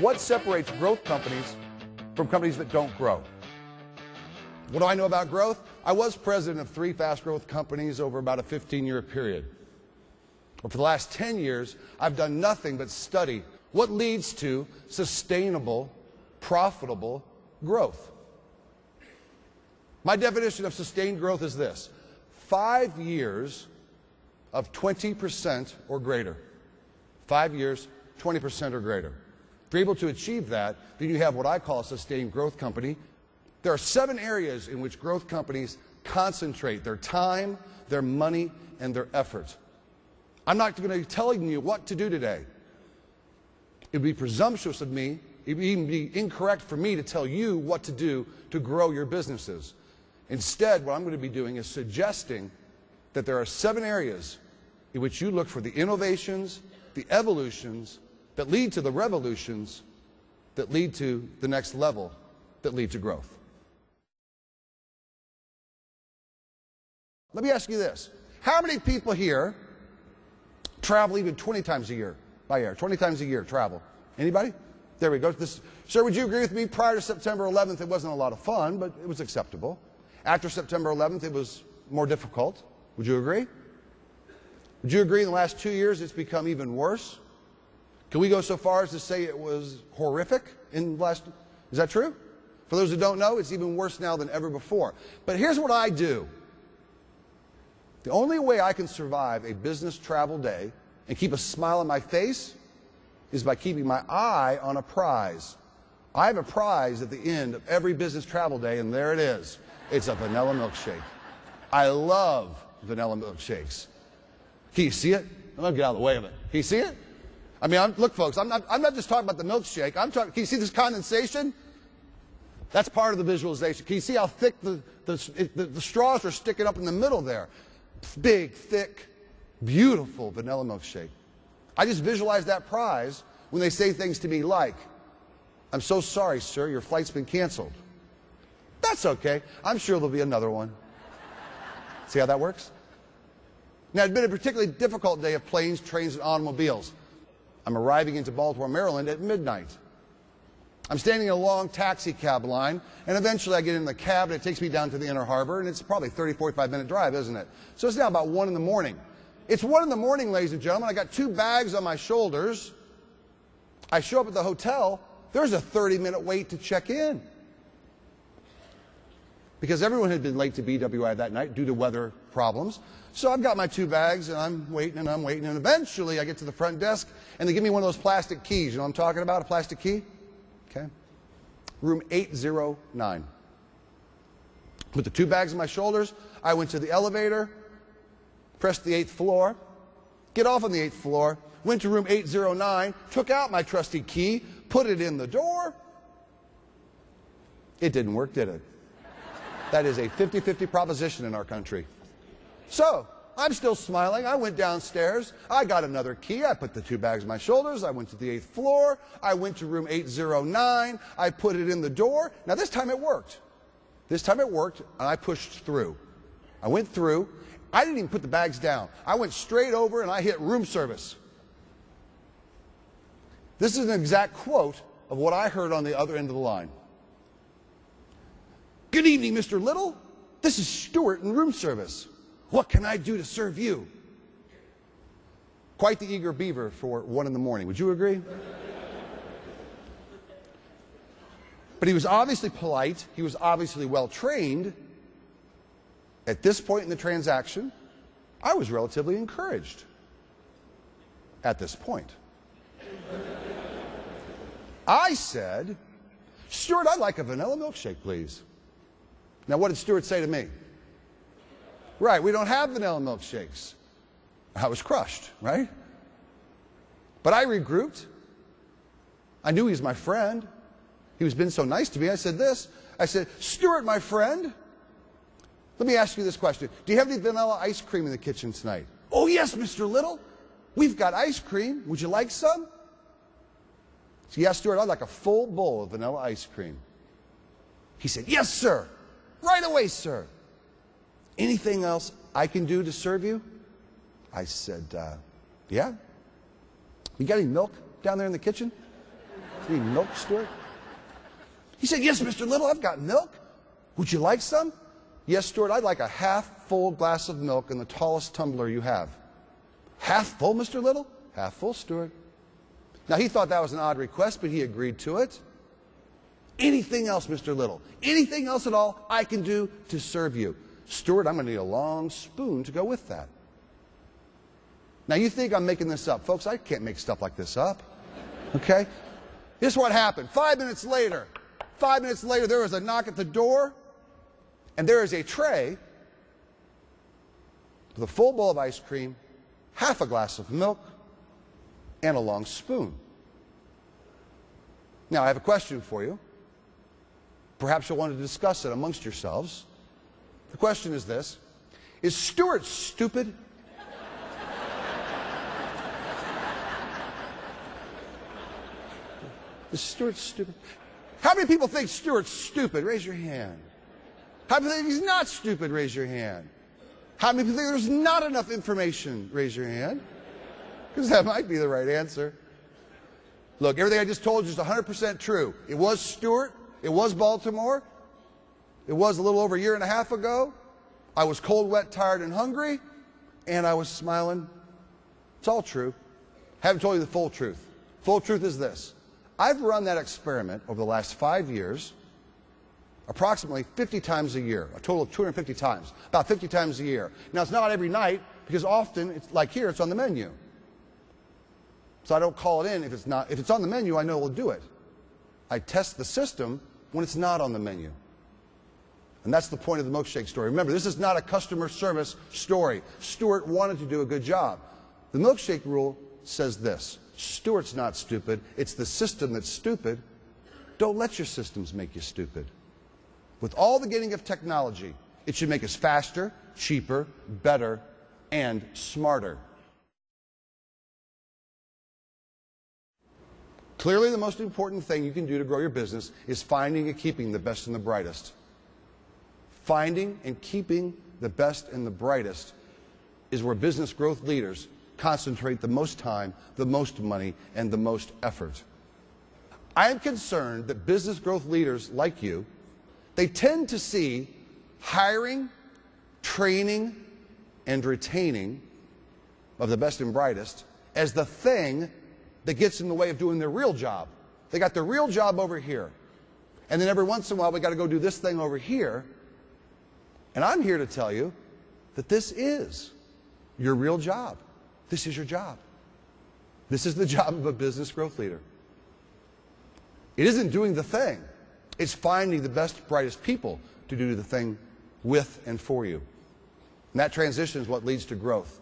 What separates growth companies from companies that don't grow? What do I know about growth? I was president of 3 fast growth companies over about a 15-year period. But for the last 10 years, I've done nothing but study what leads to sustainable, profitable growth. My definition of sustained growth is this: 5 years of 20% or greater. 5 years, 20% or greater. If you're able to achieve that, then you have what I call a sustained growth company. There are 7 areas in which growth companies concentrate their time, their money, and their effort. I'm not going to be telling you what to do today. It would be presumptuous of me, it would even be incorrect for me to tell you what to do to grow your businesses. Instead, what I'm going to be doing is suggesting that there are 7 areas in which you look for the innovations, the evolutions that lead to the revolutions that lead to the next level, that lead to growth. Let me ask you this. How many people here travel even 20 times a year by air? 20 times a year travel. Anybody? There we go. Sir, would you agree with me? Prior to September 11th, it wasn't a lot of fun, but it was acceptable. After September 11th, it was more difficult. Would you agree? Would you agree in the last 2 years it's become even worse? Can we go so far as to say it was horrific in the last... Is that true? For those who don't know, it's even worse now than ever before. But here's what I do. The only way I can survive a business travel day and keep a smile on my face is by keeping my eye on a prize. I have a prize at the end of every business travel day, and there it is. It's a vanilla milkshake. I love vanilla milkshakes. Can you see it? I'm going to get out of the way of it. Can you see it? I mean, look, folks, I'm not just talking about the milkshake. I'm talking, can you see this condensation? That's part of the visualization. Can you see how thick the straws are sticking up in the middle there? Big, thick, beautiful vanilla milkshake. I just visualize that prize when they say things to me like, "I'm so sorry, sir, your flight's been canceled." That's okay. I'm sure there'll be another one. See how that works? Now, it's been a particularly difficult day of planes, trains, and automobiles. I'm arriving into Baltimore, Maryland at midnight. I'm standing in a long taxi cab line, and eventually I get in the cab, and it takes me down to the Inner Harbor, and it's probably a 30, 45-minute drive, isn't it? So it's now about 1 in the morning. It's 1 in the morning, ladies and gentlemen. I got 2 bags on my shoulders. I show up at the hotel. There's a 30-minute wait to check in, because everyone had been late to BWI that night due to weather problems. So I've got my 2 bags, and I'm waiting, and eventually I get to the front desk, and they give me one of those plastic keys. You know what I'm talking about, a plastic key? Okay. Room 809. With the 2 bags on my shoulders, I went to the elevator, pressed the 8th floor, get off on the 8th floor, went to room 809, took out my trusty key, put it in the door. It didn't work, did it? That is a 50-50 proposition in our country. So, I'm still smiling. I went downstairs. I got another key. I put the 2 bags on my shoulders. I went to the 8th floor. I went to room 809. I put it in the door. Now, this time it worked. This time it worked, and I pushed through. I went through. I didn't even put the bags down. I went straight over, and I hit room service. This is an exact quote of what I heard on the other end of the line. "Good evening, Mr. Little. This is Stuart in room service. What can I do to serve you?" Quite the eager beaver for 1 in the morning. Would you agree? But he was obviously polite. He was obviously well trained. At this point in the transaction, I was relatively encouraged. At this point, I said, "Stuart, I'd like a vanilla milkshake, please." Now, what did Stuart say to me? Right, we don't have vanilla milkshakes. I was crushed, right? But I regrouped. I knew he was my friend. He was been so nice to me. I said this. I said, "Stuart, my friend, let me ask you this question. Do you have any vanilla ice cream in the kitchen tonight?" "Oh, yes, Mr. Little. We've got ice cream. Would you like some?" So, "Yes, Stuart, I'd like a full bowl of vanilla ice cream." He said, "Yes, sir. Right away, sir. Anything else I can do to serve you?" I said, "Yeah. You got any milk down there in the kitchen?" You need milk, Stuart? He said, yes, Mr. Little, I've got milk. Would you like some? Yes, Stuart, I'd like a half-full glass of milk in the tallest tumbler you have. Half full, Mr. Little? Half full, Stuart. Now, he thought that was an odd request, but he agreed to it. Anything else, Mr. Little? Anything else at all I can do to serve you? Stuart, I'm going to need a long spoon to go with that. Now, you think I'm making this up. Folks, I can't make stuff like this up. Okay? This is what happened. 5 minutes later, there was a knock at the door, and there is a tray with a full bowl of ice cream, half a glass of milk, and a long spoon. Now, I have a question for you. Perhaps you'll want to discuss it amongst yourselves. The question is this: is Stuart stupid? Is Stuart stupid? How many people think Stuart's stupid? Raise your hand. How many think he's not stupid? Raise your hand. How many people think there's not enough information? Raise your hand. Because that might be the right answer. Look, everything I just told you is 100% true. It was Stuart. It was Baltimore. It was a little over a year and a half ago. I was cold, wet, tired, and hungry. And I was smiling. It's all true. Haven't told you the full truth. Full truth is this. I've run that experiment over the last 5 years approximately 50 times a year, a total of 250 times, about 50 times a year. Now, it's not every night, because often, it's like here, it's on the menu. So I don't call it in if it's not. If it's on the menu, I know we'll do it. I test the system when it's not on the menu. And that's the point of the milkshake story. Remember, this is not a customer service story. Stuart wanted to do a good job. The milkshake rule says this: Stuart's not stupid. It's the system that's stupid. Don't let your systems make you stupid. With all the getting of technology, it should make us faster, cheaper, better, and smarter. Clearly, the most important thing you can do to grow your business is finding and keeping the best and the brightest. Finding and keeping the best and the brightest is where business growth leaders concentrate the most time, the most money, and the most effort. I am concerned that business growth leaders like you, they tend to see hiring, training, and retaining of the best and brightest as the thing that gets in the way of doing their real job. They got their real job over here. And then every once in a while, we got to go do this thing over here. And I'm here to tell you that this is your real job. This is your job. This is the job of a business growth leader. It isn't doing the thing. It's finding the best, brightest people to do the thing with and for you. And that transition is what leads to growth.